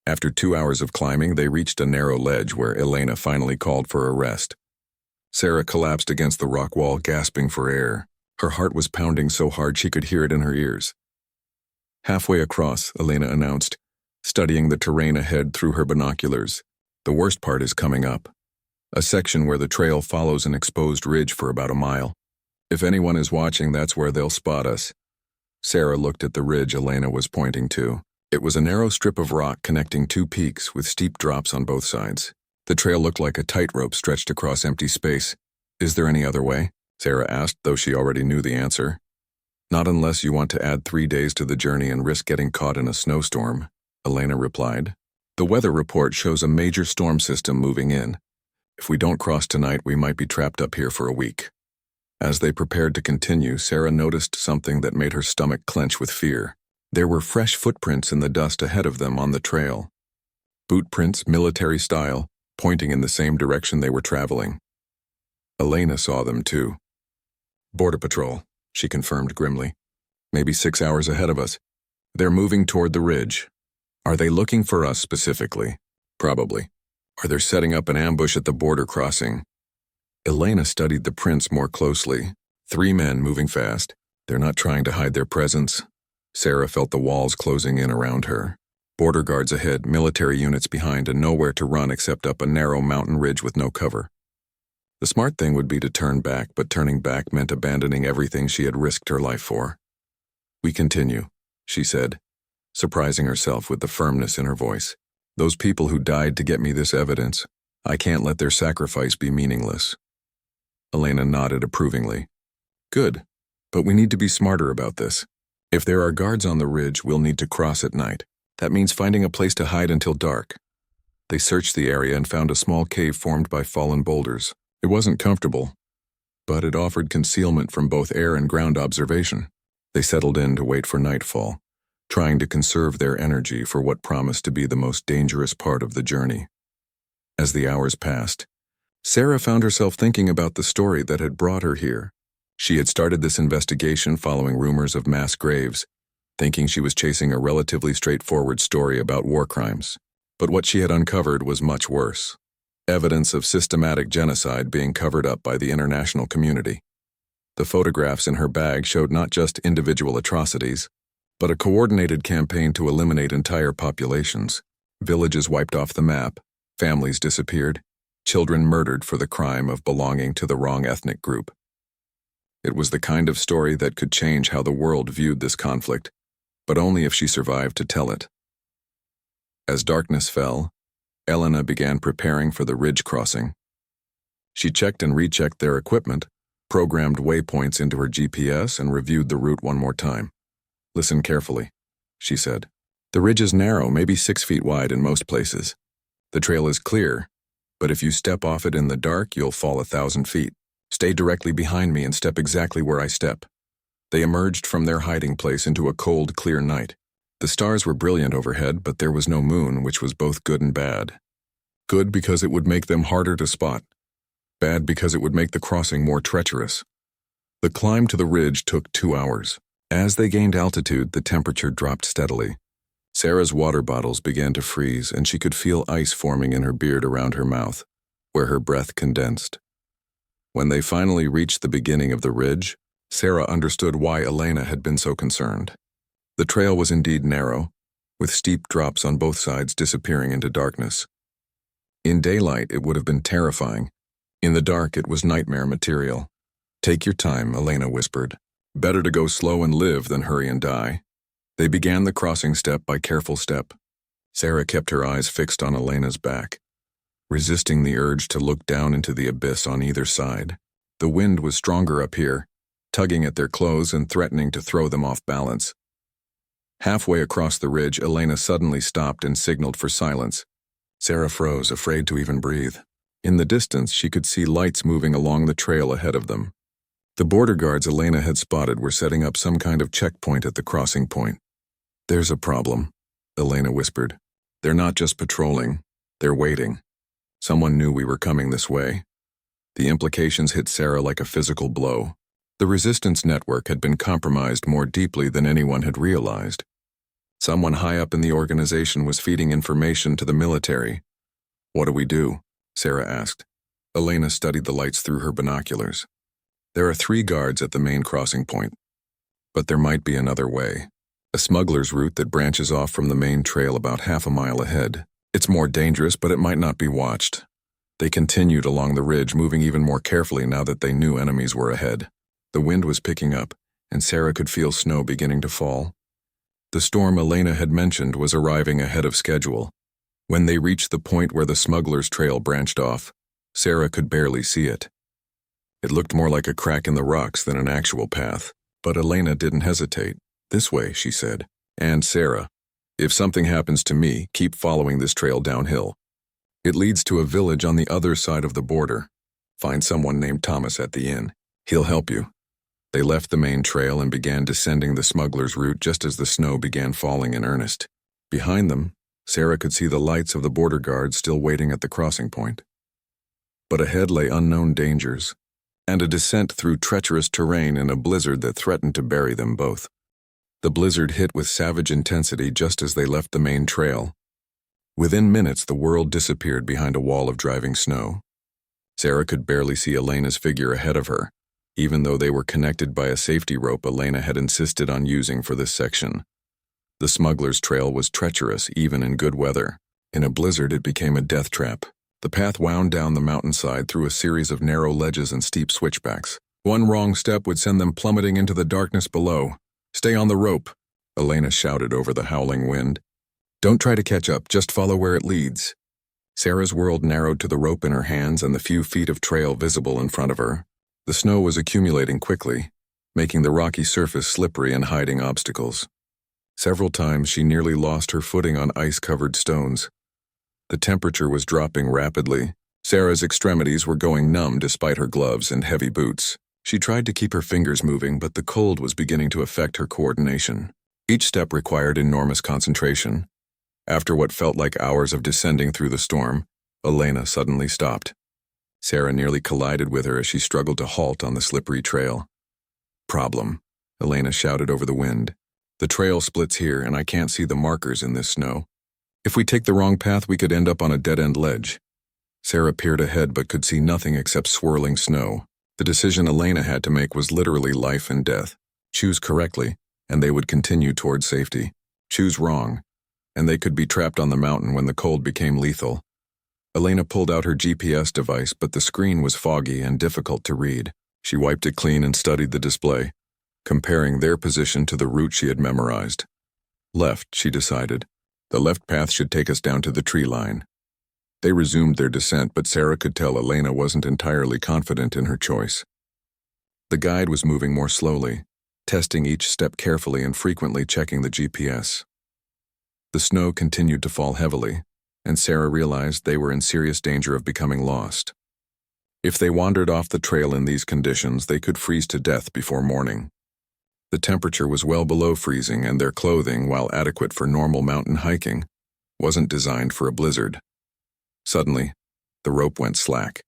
After 2 hours of climbing, they reached a narrow ledge where Elena finally called for a rest. Sarah collapsed against the rock wall, gasping for air. Her heart was pounding so hard she could hear it in her ears. "Halfway across," Elena announced, studying the terrain ahead through her binoculars. "The worst part is coming up. A section where the trail follows an exposed ridge for about a mile. If anyone is watching, that's where they'll spot us." Sarah looked at the ridge Elena was pointing to. It was a narrow strip of rock connecting 2 peaks with steep drops on both sides. The trail looked like a tightrope stretched across empty space. "Is there any other way?" Sarah asked, though she already knew the answer. "Not unless you want to add 3 days to the journey and risk getting caught in a snowstorm," Elena replied. "The weather report shows a major storm system moving in. If we don't cross tonight, we might be trapped up here for a week." As they prepared to continue, Sarah noticed something that made her stomach clench with fear. There were fresh footprints in the dust ahead of them on the trail. Boot prints, military style, pointing in the same direction they were traveling. Elena saw them too. "Border Patrol," she confirmed grimly. "Maybe 6 hours ahead of us. They're moving toward the ridge. Are they looking for us specifically? Probably. Are they setting up an ambush at the border crossing?" Elena studied the prints more closely. 3 men moving fast. They're not trying to hide their presence. Sarah felt the walls closing in around her. Border guards ahead, military units behind, and nowhere to run except up a narrow mountain ridge with no cover. The smart thing would be to turn back, but turning back meant abandoning everything she had risked her life for. "We continue," she said, surprising herself with the firmness in her voice. "Those people who died to get me this evidence, I can't let their sacrifice be meaningless." Elena nodded approvingly. "Good, but we need to be smarter about this. If there are guards on the ridge, we'll need to cross at night. That means finding a place to hide until dark." They searched the area and found a small cave formed by fallen boulders. It wasn't comfortable, but it offered concealment from both air and ground observation. They settled in to wait for nightfall, trying to conserve their energy for what promised to be the most dangerous part of the journey. As the hours passed, Sarah found herself thinking about the story that had brought her here. She had started this investigation following rumors of mass graves, thinking she was chasing a relatively straightforward story about war crimes. But what she had uncovered was much worse. Evidence of systematic genocide being covered up by the international community. The photographs in her bag showed not just individual atrocities, but a coordinated campaign to eliminate entire populations. Villages wiped off the map, families disappeared, children murdered for the crime of belonging to the wrong ethnic group. It was the kind of story that could change how the world viewed this conflict, but only if she survived to tell it. As darkness fell, Elena began preparing for the ridge crossing. She checked and rechecked their equipment, programmed waypoints into her GPS, and reviewed the route one more time. "Listen carefully," she said. "The ridge is narrow, maybe 6 feet wide in most places. The trail is clear, but if you step off it in the dark, you'll fall 1,000 feet. Stay directly behind me and step exactly where I step." They emerged from their hiding place into a cold, clear night. The stars were brilliant overhead, but there was no moon, which was both good and bad. Good because it would make them harder to spot. Bad because it would make the crossing more treacherous. The climb to the ridge took 2 hours. As they gained altitude, the temperature dropped steadily. Sarah's water bottles began to freeze, and she could feel ice forming in her beard around her mouth, where her breath condensed. When they finally reached the beginning of the ridge, Sarah understood why Elena had been so concerned. The trail was indeed narrow, with steep drops on both sides disappearing into darkness. In daylight, it would have been terrifying. In the dark, it was nightmare material. "Take your time," Elena whispered. "Better to go slow and live than hurry and die." They began the crossing step by careful step. Sarah kept her eyes fixed on Elena's back, resisting the urge to look down into the abyss on either side. The wind was stronger up here, tugging at their clothes and threatening to throw them off balance. Halfway across the ridge, Elena suddenly stopped and signaled for silence. Sarah froze, afraid to even breathe. In the distance, she could see lights moving along the trail ahead of them. The border guards Elena had spotted were setting up some kind of checkpoint at the crossing point. "There's a problem," Elena whispered. "They're not just patrolling, they're waiting. Someone knew we were coming this way." The implications hit Sarah like a physical blow. The resistance network had been compromised more deeply than anyone had realized. Someone high up in the organization was feeding information to the military. "What do we do?" Sarah asked. Elena studied the lights through her binoculars. "There are 3 guards at the main crossing point. But there might be another way. A smuggler's route that branches off from the main trail about half a mile ahead. It's more dangerous, but it might not be watched." They continued along the ridge, moving even more carefully now that they knew enemies were ahead. The wind was picking up, and Sarah could feel snow beginning to fall. The storm Elena had mentioned was arriving ahead of schedule. When they reached the point where the smuggler's trail branched off, Sarah could barely see it. It looked more like a crack in the rocks than an actual path, but Elena didn't hesitate. "This way," she said. "And Sarah, if something happens to me, keep following this trail downhill. It leads to a village on the other side of the border. Find someone named Thomas at the inn. He'll help you." They left the main trail and began descending the smuggler's route just as the snow began falling in earnest. Behind them, Sarah could see the lights of the border guards still waiting at the crossing point. But ahead lay unknown dangers, and a descent through treacherous terrain in a blizzard that threatened to bury them both. The blizzard hit with savage intensity just as they left the main trail. Within minutes, the world disappeared behind a wall of driving snow. Sarah could barely see Elena's figure ahead of her, even though they were connected by a safety rope Elena had insisted on using for this section. The smuggler's trail was treacherous even in good weather. In a blizzard, it became a death trap. The path wound down the mountainside through a series of narrow ledges and steep switchbacks. One wrong step would send them plummeting into the darkness below. "Stay on the rope," Elena shouted over the howling wind. "Don't try to catch up, just follow where it leads." Sarah's world narrowed to the rope in her hands and the few feet of trail visible in front of her. The snow was accumulating quickly, making the rocky surface slippery and hiding obstacles. Several times she nearly lost her footing on ice-covered stones. The temperature was dropping rapidly. Sarah's extremities were going numb despite her gloves and heavy boots. She tried to keep her fingers moving, but the cold was beginning to affect her coordination. Each step required enormous concentration. After what felt like hours of descending through the storm, Elena suddenly stopped. Sarah nearly collided with her as she struggled to halt on the slippery trail. "Problem," Elena shouted over the wind. "The trail splits here, and I can't see the markers in this snow. If we take the wrong path, we could end up on a dead-end ledge." Sarah peered ahead but could see nothing except swirling snow. The decision Elena had to make was literally life and death. Choose correctly, and they would continue toward safety. Choose wrong, and they could be trapped on the mountain when the cold became lethal. Elena pulled out her GPS device, but the screen was foggy and difficult to read. She wiped it clean and studied the display, comparing their position to the route she had memorized. Left, she decided. The left path should take us down to the tree line. They resumed their descent, but Sarah could tell Elena wasn't entirely confident in her choice. The guide was moving more slowly, testing each step carefully and frequently checking the GPS. The snow continued to fall heavily, and Sarah realized they were in serious danger of becoming lost. If they wandered off the trail in these conditions, they could freeze to death before morning. The temperature was well below freezing, and their clothing, while adequate for normal mountain hiking, wasn't designed for a blizzard. Suddenly, the rope went slack.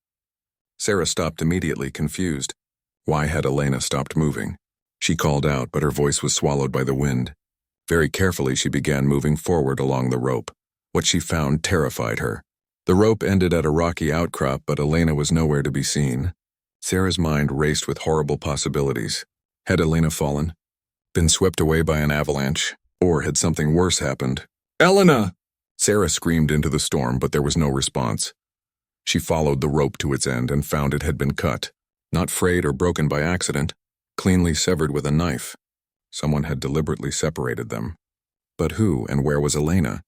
Sarah stopped immediately, confused. Why had Elena stopped moving? She called out, but her voice was swallowed by the wind. Very carefully, she began moving forward along the rope. What she found terrified her. The rope ended at a rocky outcrop, but Elena was nowhere to be seen. Sarah's mind raced with horrible possibilities. Had Elena fallen? Been swept away by an avalanche? Or had something worse happened? "Elena!" Sarah screamed into the storm, but there was no response. She followed the rope to its end and found it had been cut. Not frayed or broken by accident, cleanly severed with a knife. Someone had deliberately separated them. But who and where was Elena?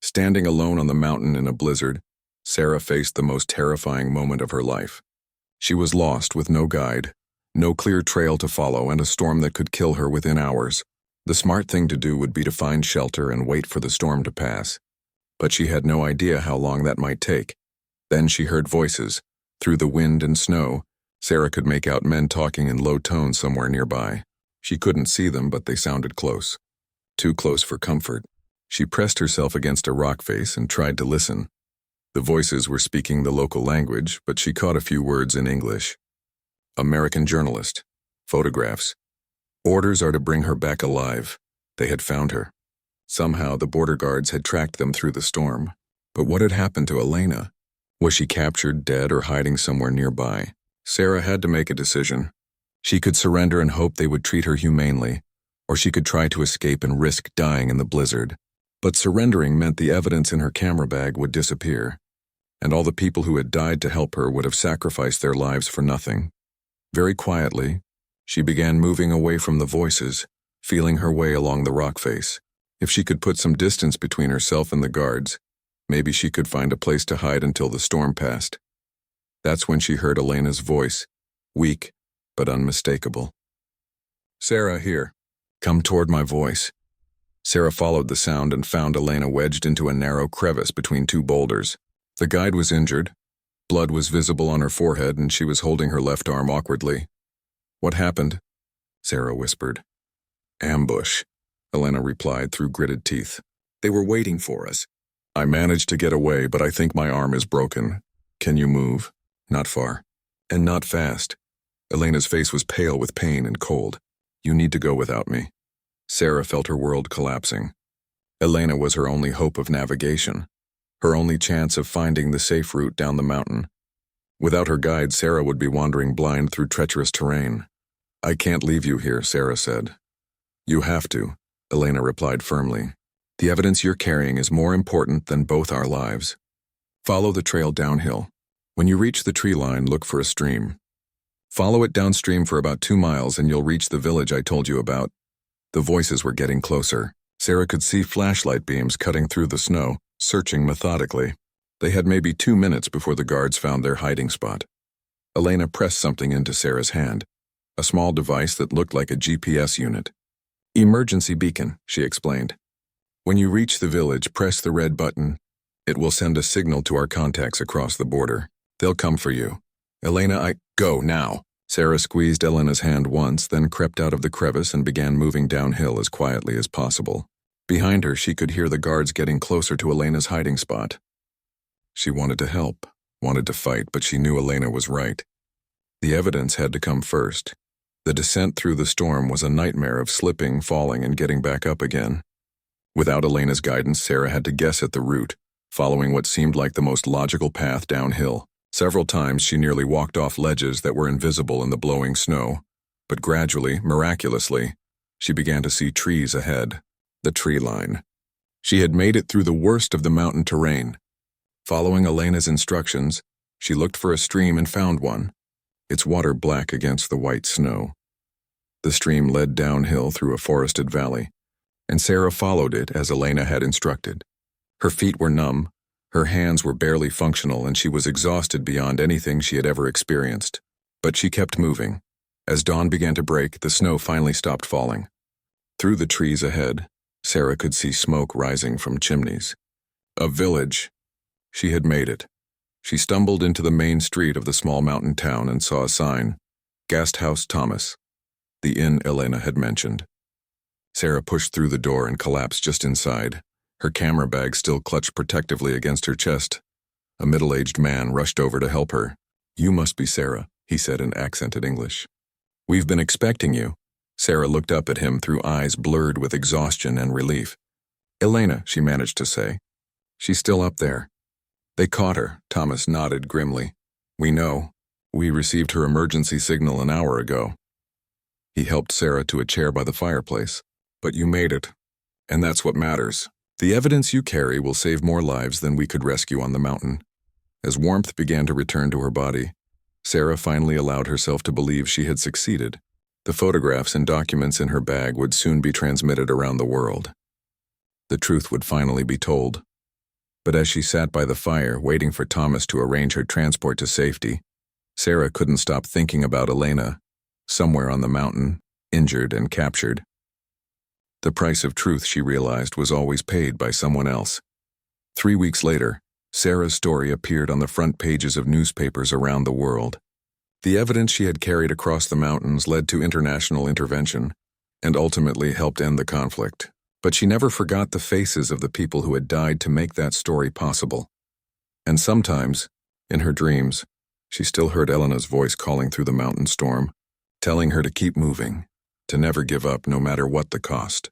Standing alone on the mountain in a blizzard, Sarah faced the most terrifying moment of her life. She was lost with no guide, no clear trail to follow, and a storm that could kill her within hours. The smart thing to do would be to find shelter and wait for the storm to pass. But she had no idea how long that might take. Then she heard voices. Through the wind and snow, Sarah could make out men talking in low tones somewhere nearby. She couldn't see them, but they sounded close. Too close for comfort. She pressed herself against a rock face and tried to listen. The voices were speaking the local language, but she caught a few words in English. American journalist. Photographs. Orders are to bring her back alive. They had found her. Somehow the border guards had tracked them through the storm. But what had happened to Elena? Was she captured, dead, or hiding somewhere nearby? Sarah had to make a decision. She could surrender and hope they would treat her humanely, or she could try to escape and risk dying in the blizzard. But surrendering meant the evidence in her camera bag would disappear, and all the people who had died to help her would have sacrificed their lives for nothing. Very quietly, she began moving away from the voices, feeling her way along the rock face. If she could put some distance between herself and the guards, maybe she could find a place to hide until the storm passed. That's when she heard Elena's voice, weak but unmistakable. "Sarah, here. Come toward my voice." Sarah followed the sound and found Elena wedged into a narrow crevice between two boulders. The guide was injured. Blood was visible on her forehead, and she was holding her left arm awkwardly. "What happened?" Sarah whispered. "Ambush," Elena replied through gritted teeth. "They were waiting for us. I managed to get away, but I think my arm is broken. Can you move? Not far. And not fast. Elena's face was pale with pain and cold. You need to go without me. Sarah felt her world collapsing. Elena was her only hope of navigation, her only chance of finding the safe route down the mountain. Without her guide, Sarah would be wandering blind through treacherous terrain. I can't leave you here, Sarah said. You have to, Elena replied firmly. The evidence you're carrying is more important than both our lives. Follow the trail downhill. When you reach the tree line, look for a stream. Follow it downstream for about 2 miles and you'll reach the village I told you about. The voices were getting closer. Sarah could see flashlight beams cutting through the snow, searching methodically. They had maybe 2 minutes before the guards found their hiding spot. Elena pressed something into Sarah's hand, a small device that looked like a GPS unit. Emergency beacon, she explained. When you reach the village, press the red button. It will send a signal to our contacts across the border. They'll come for you. Elena, go now. Sarah squeezed Elena's hand once, then crept out of the crevice and began moving downhill as quietly as possible. Behind her, she could hear the guards getting closer to Elena's hiding spot. She wanted to help, wanted to fight, but she knew Elena was right. The evidence had to come first. The descent through the storm was a nightmare of slipping, falling, and getting back up again. Without Elena's guidance, Sarah had to guess at the route, following what seemed like the most logical path downhill. Several times she nearly walked off ledges that were invisible in the blowing snow, but gradually, miraculously, she began to see trees ahead, the tree line. She had made it through the worst of the mountain terrain. Following Elena's instructions, she looked for a stream and found one, its water black against the white snow. The stream led downhill through a forested valley, and Sarah followed it as Elena had instructed. Her feet were numb, her hands were barely functional, and she was exhausted beyond anything she had ever experienced. But she kept moving. As dawn began to break, the snow finally stopped falling. Through the trees ahead, Sarah could see smoke rising from chimneys. A village. She had made it. She stumbled into the main street of the small mountain town and saw a sign, Guest House Thomas, the inn Elena had mentioned. Sarah pushed through the door and collapsed just inside, her camera bag still clutched protectively against her chest. A middle-aged man rushed over to help her. You must be Sarah, he said in accented English. We've been expecting you. Sarah looked up at him through eyes blurred with exhaustion and relief. Elena, she managed to say. She's still up there. They caught her, Thomas nodded grimly. We know. We received her emergency signal an hour ago. He helped Sarah to a chair by the fireplace. But you made it. And that's what matters. The evidence you carry will save more lives than we could rescue on the mountain. As warmth began to return to her body, Sarah finally allowed herself to believe she had succeeded. The photographs and documents in her bag would soon be transmitted around the world. The truth would finally be told. But as she sat by the fire, waiting for Thomas to arrange her transport to safety, Sarah couldn't stop thinking about Elena, somewhere on the mountain, injured and captured. The price of truth, she realized, was always paid by someone else. 3 weeks later, Sarah's story appeared on the front pages of newspapers around the world. The evidence she had carried across the mountains led to international intervention and ultimately helped end the conflict. But she never forgot the faces of the people who had died to make that story possible. And sometimes, in her dreams, she still heard Elena's voice calling through the mountain storm, telling her to keep moving, to never give up no matter what the cost.